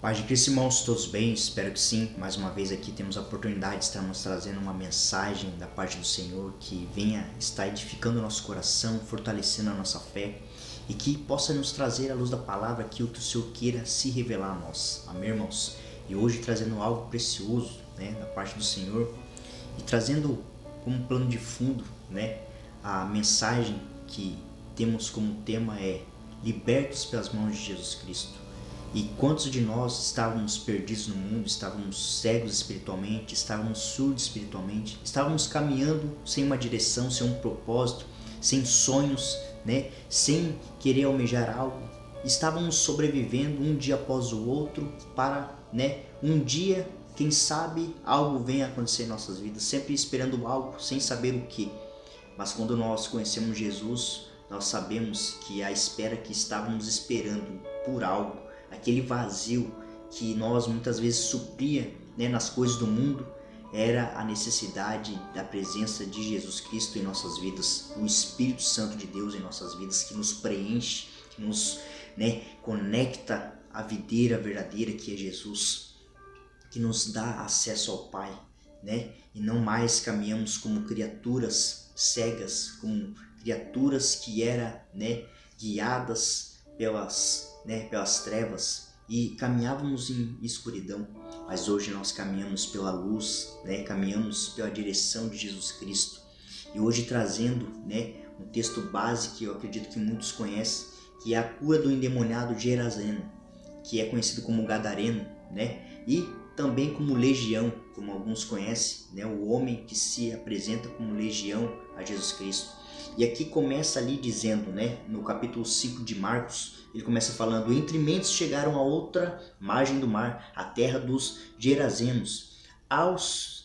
Paz de Cristo, irmãos, todos bem? Espero que sim. Mais uma vez aqui temos a oportunidade de estarmos trazendo uma mensagem da parte do Senhor que venha estar edificando o nosso coração, fortalecendo a nossa fé e que possa nos trazer à luz da palavra aquilo que o Senhor queira se revelar a nós. Amém, irmãos? E hoje trazendo algo precioso, da parte do Senhor e trazendo como plano de fundo, a mensagem que temos como tema é libertos pelas mãos de Jesus Cristo. E quantos de nós estávamos perdidos no mundo, estávamos cegos espiritualmente, estávamos surdos espiritualmente, estávamos caminhando sem uma direção, sem um propósito, sem sonhos, sem querer almejar algo. Estávamos sobrevivendo um dia após o outro para, um dia, quem sabe, algo venha acontecer em nossas vidas, sempre esperando algo, sem saber o que. Mas quando nós conhecemos Jesus, nós sabemos que a espera que estávamos esperando por algo, aquele vazio que nós muitas vezes supria nas coisas do mundo, era a necessidade da presença de Jesus Cristo em nossas vidas, o Espírito Santo de Deus em nossas vidas, que nos preenche, que nos conecta à videira verdadeira que é Jesus, que nos dá acesso ao Pai, e não mais caminhamos como criaturas cegas, como criaturas que eram guiadas pelas trevas e caminhávamos em escuridão, mas hoje nós caminhamos pela luz, caminhamos pela direção de Jesus Cristo. E hoje trazendo um texto base que eu acredito que muitos conhecem, que é a cura do endemoniado Geraseno, que é conhecido como Gadareno, e também como Legião, como alguns conhecem, o homem que se apresenta como Legião a Jesus Cristo. E aqui começa ali dizendo, no capítulo 5 de Marcos, ele começa falando: entre mentes chegaram a outra margem do mar, a terra dos Gerazenos. Ao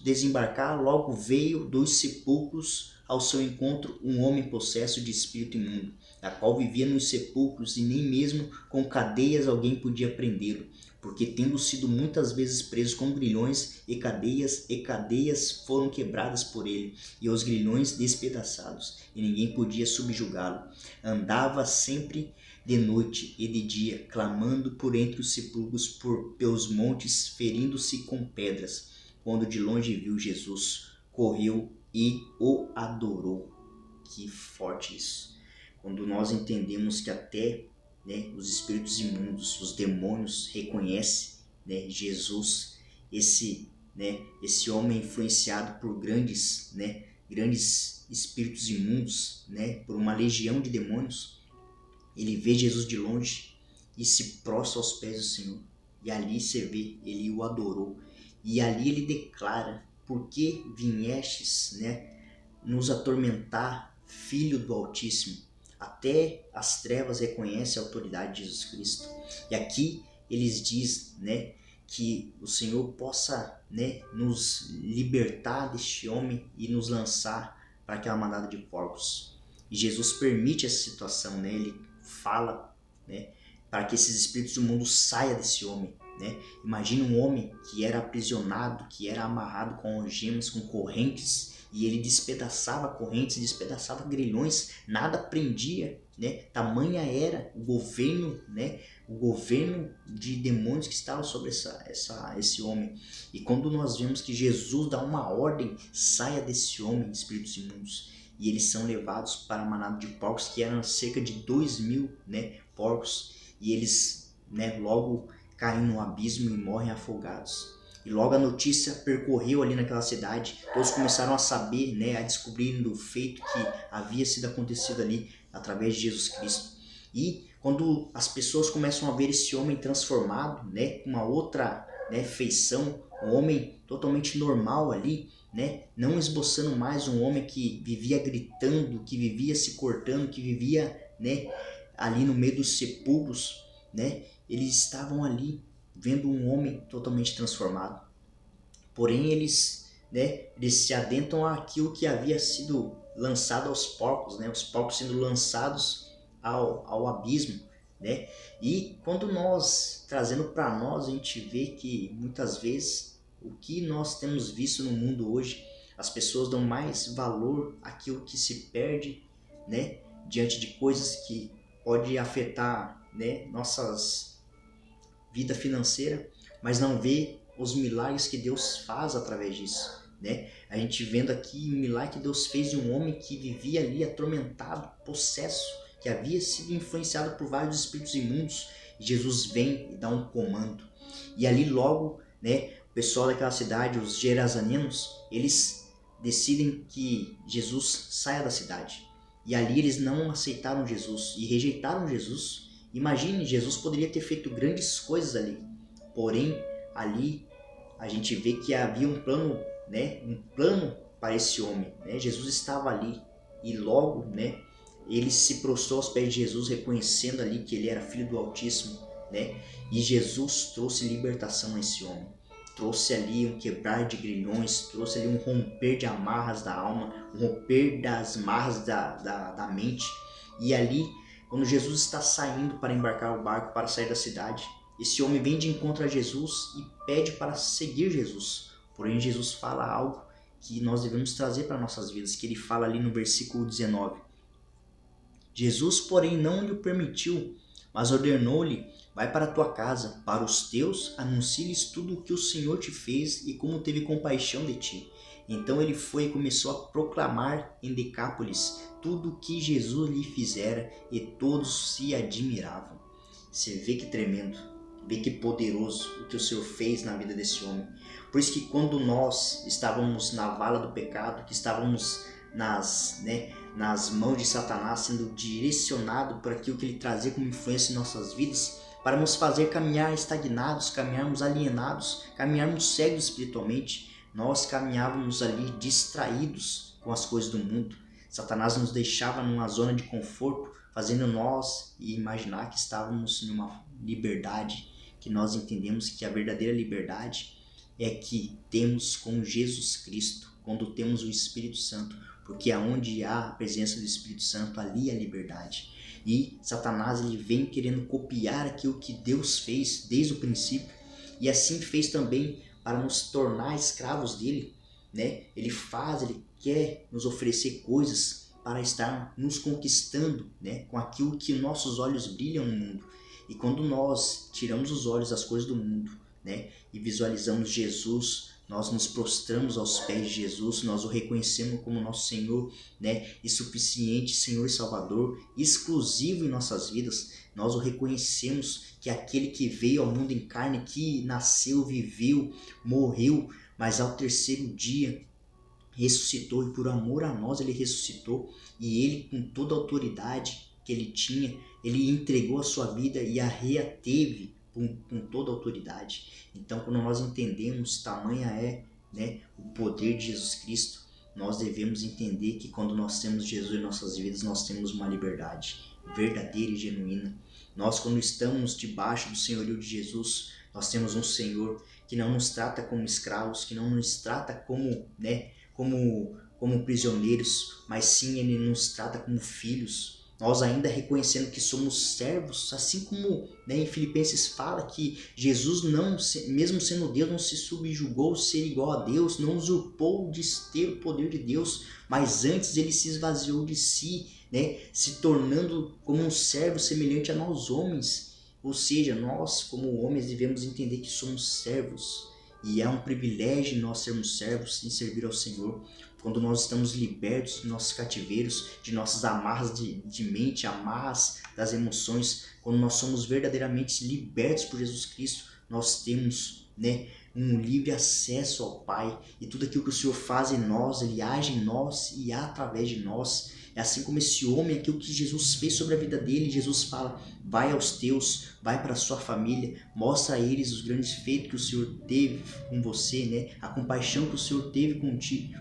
desembarcar, logo veio dos sepulcros ao seu encontro um homem possesso de espírito imundo, a qual vivia nos sepulcros, e nem mesmo com cadeias alguém podia prendê-lo, porque tendo sido muitas vezes preso com grilhões e cadeias foram quebradas por ele, e os grilhões despedaçados, e ninguém podia subjugá-lo. Andava sempre de noite e de dia, clamando por entre os sepulcros, pelos montes, ferindo-se com pedras. Quando de longe viu Jesus, correu e o adorou. Que forte isso! Quando nós entendemos que até os espíritos imundos, os demônios reconhecem Jesus, esse homem influenciado por grandes espíritos imundos, por uma legião de demônios, ele vê Jesus de longe e se prostra aos pés do Senhor. E ali você vê, ele o adorou. E ali ele declara: por que viestes nos atormentar, filho do Altíssimo? Até as trevas reconhecem a autoridade de Jesus Cristo. E aqui eles dizem que o Senhor possa nos libertar deste homem e nos lançar para aquela manada de porcos. E Jesus permite essa situação, ele fala para que esses espíritos do mundo saiam desse homem. Imagina um homem que era aprisionado, que era amarrado com algemas, com correntes, e ele despedaçava correntes, despedaçava grilhões, nada prendia, tamanha era o governo, o governo de demônios que estava sobre esse homem. E quando nós vemos que Jesus dá uma ordem: saia desse homem, espíritos imundos, e eles são levados para a manada de porcos, que eram cerca de 2.000 porcos, e eles logo caem no abismo e morrem afogados. E logo a notícia percorreu ali naquela cidade, todos começaram a saber, a descobrir do feito que havia sido acontecido ali através de Jesus Cristo. E quando as pessoas começam a ver esse homem transformado, com uma outra feição, um homem totalmente normal ali, não esboçando mais um homem que vivia gritando, que vivia se cortando, que vivia ali no meio dos sepulcros, eles estavam ali vendo um homem totalmente transformado. Porém eles se adentram àquilo que havia sido lançado aos porcos, os porcos sendo lançados ao abismo. E quando nós, trazendo para nós, a gente vê que muitas vezes o que nós temos visto no mundo hoje, as pessoas dão mais valor àquilo que se perde, diante de coisas que pode afetar nossas vida financeira, mas não vê os milagres que Deus faz através disso, né? A gente vendo aqui o milagre que Deus fez de um homem que vivia ali atormentado, possesso, que havia sido influenciado por vários espíritos imundos. Jesus vem e dá um comando. E ali logo, né, o pessoal daquela cidade, os gerazanenos, eles decidem que Jesus saia da cidade. E ali eles não aceitaram Jesus e rejeitaram Jesus. Imagine, Jesus poderia ter feito grandes coisas ali. Porém, ali a gente vê que havia um plano, né, um plano para esse homem, né? Jesus estava ali e logo, né, ele se prostrou aos pés de Jesus, reconhecendo ali que ele era filho do Altíssimo, né? E Jesus trouxe libertação a esse homem. Trouxe ali um quebrar de grilhões, trouxe ali um romper de amarras da alma, um romper das amarras da mente. E ali, quando Jesus está saindo para embarcar o barco para sair da cidade, esse homem vem de encontro a Jesus e pede para seguir Jesus. Porém, Jesus fala algo que nós devemos trazer para nossas vidas, que ele fala ali no versículo 19. Jesus, porém, não lhe permitiu, mas ordenou-lhe: vai para a tua casa, para os teus, anuncie-lhes tudo o que o Senhor te fez e como teve compaixão de ti. Então ele foi e começou a proclamar em Decápolis tudo o que Jesus lhe fizera, e todos se admiravam. Você vê que tremendo, vê que poderoso o que o Senhor fez na vida desse homem. Por isso que quando nós estávamos na vala do pecado, que estávamos nas mãos de Satanás, sendo direcionado por aquilo que ele trazia como influência em nossas vidas, para nos fazer caminhar estagnados, caminharmos alienados, caminharmos cegos espiritualmente, nós caminhávamos ali distraídos com as coisas do mundo. Satanás nos deixava numa zona de conforto, fazendo nós imaginar que estávamos numa liberdade, que nós entendemos que a verdadeira liberdade é que temos com Jesus Cristo, quando temos o Espírito Santo, porque aonde há a presença do Espírito Santo, ali há liberdade. E Satanás ele vem querendo copiar aquilo que Deus fez desde o princípio, e assim fez também para nos tornar escravos dele, né? Ele quer nos oferecer coisas para estar nos conquistando, né? Com aquilo que nossos olhos brilham no mundo. E quando nós tiramos os olhos das coisas do mundo, né, e visualizamos Jesus, nós nos prostramos aos pés de Jesus, nós o reconhecemos como nosso Senhor, né, e suficiente Senhor e Salvador, exclusivo em nossas vidas. Nós o reconhecemos que aquele que veio ao mundo em carne, que nasceu, viveu, morreu, mas ao terceiro dia ressuscitou, e por amor a nós ele ressuscitou, e ele, com toda a autoridade que ele tinha, ele entregou a sua vida e a reateve com toda a autoridade. Então, quando nós entendemos tamanha é, né, o poder de Jesus Cristo, nós devemos entender que quando nós temos Jesus em nossas vidas, nós temos uma liberdade verdadeira e genuína. Nós, quando estamos debaixo do senhorio de Jesus, nós temos um Senhor que não nos trata como escravos, que não nos trata como prisioneiros, mas sim ele nos trata como filhos. Nós ainda reconhecendo que somos servos, assim como, né, em Filipenses fala que Jesus, não, mesmo sendo Deus, não se subjugou ser igual a Deus, não usurpou de ter o poder de Deus, mas antes ele se esvaziou de si, né, se tornando como um servo semelhante a nós homens. Ou seja, nós como homens devemos entender que somos servos, e é um privilégio nós sermos servos e servir ao Senhor. Quando nós estamos libertos de nossos cativeiros, de nossas amarras de mente, amarras das emoções, quando nós somos verdadeiramente libertos por Jesus Cristo, nós temos, né, um livre acesso ao Pai, e tudo aquilo que o Senhor faz em nós, Ele age em nós e através de nós. É assim como esse homem, aquilo que Jesus fez sobre a vida dele. Jesus fala: vai aos teus, vai para a sua família, mostra a eles os grandes feitos que o Senhor teve com você, né? A compaixão que o Senhor teve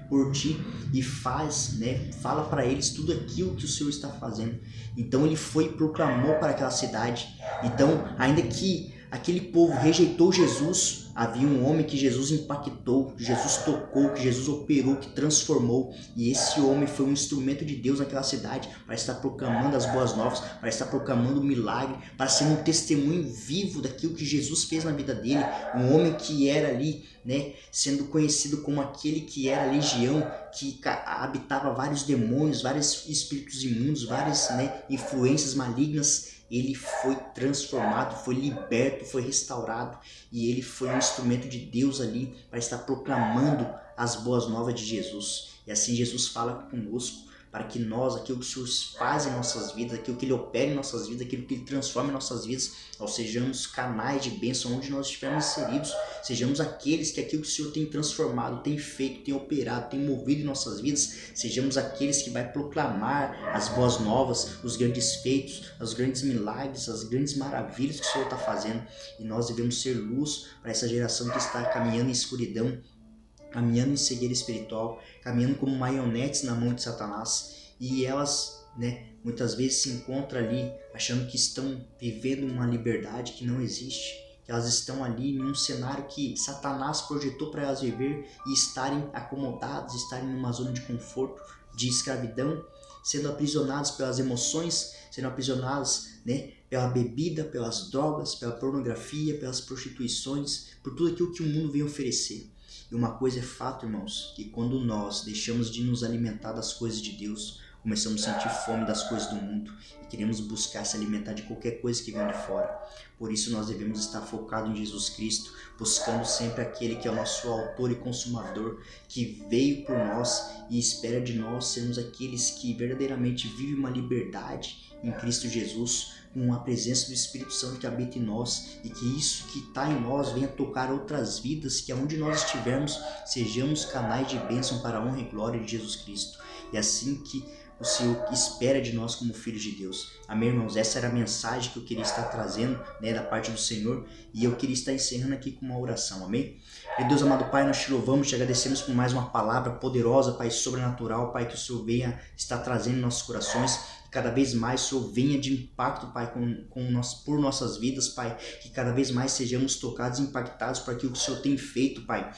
por ti, e faz, né? Fala para eles tudo aquilo que o Senhor está fazendo. Então ele foi e proclamou para aquela cidade. Então, ainda que aquele povo rejeitou Jesus, havia um homem que Jesus impactou, que Jesus tocou, que Jesus operou, que transformou, e esse homem foi um instrumento de Deus naquela cidade para estar proclamando as boas novas, para estar proclamando o milagre, para ser um testemunho vivo daquilo que Jesus fez na vida dele. Um homem que era ali, né, sendo conhecido como aquele que era legião, que habitava vários demônios, vários espíritos imundos, várias, né, influências malignas. ele foi transformado, foi liberto, foi restaurado e ele foi um instrumento de Deus ali para estar proclamando as boas novas de Jesus. E assim Jesus fala conosco, para que nós, aquilo que o Senhor faz em nossas vidas, aquilo que Ele opera em nossas vidas, aquilo que Ele transforma em nossas vidas, nós sejamos canais de bênção onde nós estivermos inseridos, sejamos aqueles que aquilo que o Senhor tem transformado, tem feito, tem operado, tem movido em nossas vidas, sejamos aqueles que vai proclamar as boas novas, os grandes feitos, os grandes milagres, as grandes maravilhas que o Senhor está fazendo, e nós devemos ser luz para essa geração que está caminhando em escuridão, caminhando em cegueira espiritual, caminhando como marionetes na mão de Satanás, e elas, muitas vezes se encontram ali achando que estão vivendo uma liberdade que não existe, que elas estão ali em um cenário que Satanás projetou para elas viver e estarem acomodadas, estarem numa zona de conforto, de escravidão, sendo aprisionadas pelas emoções, sendo aprisionadas, pela bebida, pelas drogas, pela pornografia, pelas prostituições, por tudo aquilo que o mundo vem oferecer. E uma coisa é fato, irmãos, que quando nós deixamos de nos alimentar das coisas de Deus, começamos a sentir fome das coisas do mundo e queremos buscar se alimentar de qualquer coisa que vem de fora. Por isso nós devemos estar focados em Jesus Cristo, buscando sempre aquele que é o nosso autor e consumador, que veio por nós e espera de nós sermos aqueles que verdadeiramente vivem uma liberdade em Cristo Jesus, com a presença do Espírito Santo que habita em nós, e que isso que está em nós venha tocar outras vidas, que aonde nós estivermos sejamos canais de bênção para a honra e glória de Jesus Cristo. E assim que o Senhor espera de nós como filhos de Deus. Amém, irmãos? Essa era a mensagem que eu queria estar trazendo, da parte do Senhor, e eu queria estar encerrando aqui com uma oração. Amém? Deus amado Pai, nós te louvamos, te agradecemos por mais uma palavra poderosa, Pai, sobrenatural, Pai, que o Senhor venha estar trazendo em nossos corações. Cada vez mais o Senhor venha de impacto, Pai, por nossas vidas, Pai. Que cada vez mais sejamos tocados e impactados por aquilo que o Senhor tem feito, Pai.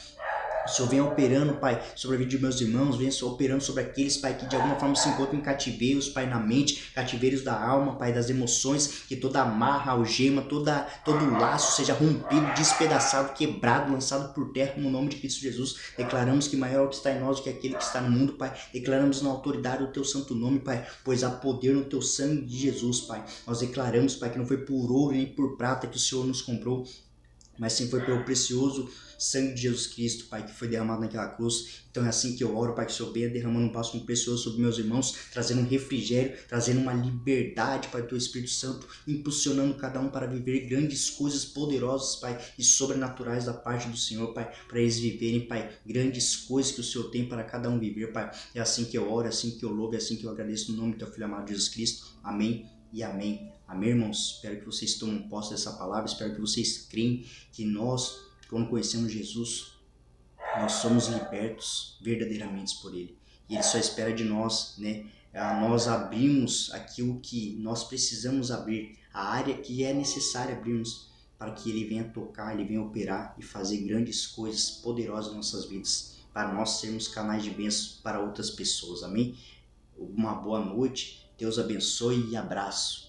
O Senhor venha operando, Pai, sobre a vida de meus irmãos, venha operando sobre aqueles, Pai, que de alguma forma se encontram em cativeiros, Pai, na mente, cativeiros da alma, Pai, das emoções, que toda amarra, algema, todo laço seja rompido, despedaçado, quebrado, lançado por terra, no nome de Cristo Jesus. Declaramos que maior é o que está em nós do que aquele que está no mundo, Pai. Declaramos na autoridade do Teu santo nome, Pai, pois há poder no Teu sangue de Jesus, Pai. Nós declaramos, Pai, que não foi por ouro nem por prata que o Senhor nos comprou, mas sim foi pelo precioso sangue de Jesus Cristo, Pai, que foi derramado naquela cruz. Então é assim que eu oro, Pai, que o Senhor venha derramando um bálsamo precioso sobre meus irmãos, trazendo um refrigério, trazendo uma liberdade, Pai, do Teu Espírito Santo, impulsionando cada um para viver grandes coisas poderosas, Pai, e sobrenaturais da parte do Senhor, Pai, para eles viverem, Pai, grandes coisas que o Senhor tem para cada um viver, Pai. É assim que eu oro, é assim que eu louvo, é assim que eu agradeço no nome do Teu Filho amado Jesus Cristo. Amém e amém. Amém, irmãos? Espero que vocês tomem posse dessa palavra, espero que vocês creem que nós, quando conhecemos Jesus, nós somos libertos verdadeiramente por Ele. E Ele só espera de nós, nós abrirmos aquilo que nós precisamos abrir, a área que é necessária abrirmos, para que Ele venha tocar, Ele venha operar e fazer grandes coisas poderosas em nossas vidas, para nós sermos canais de bênção para outras pessoas. Amém? Uma boa noite, Deus abençoe e abraço.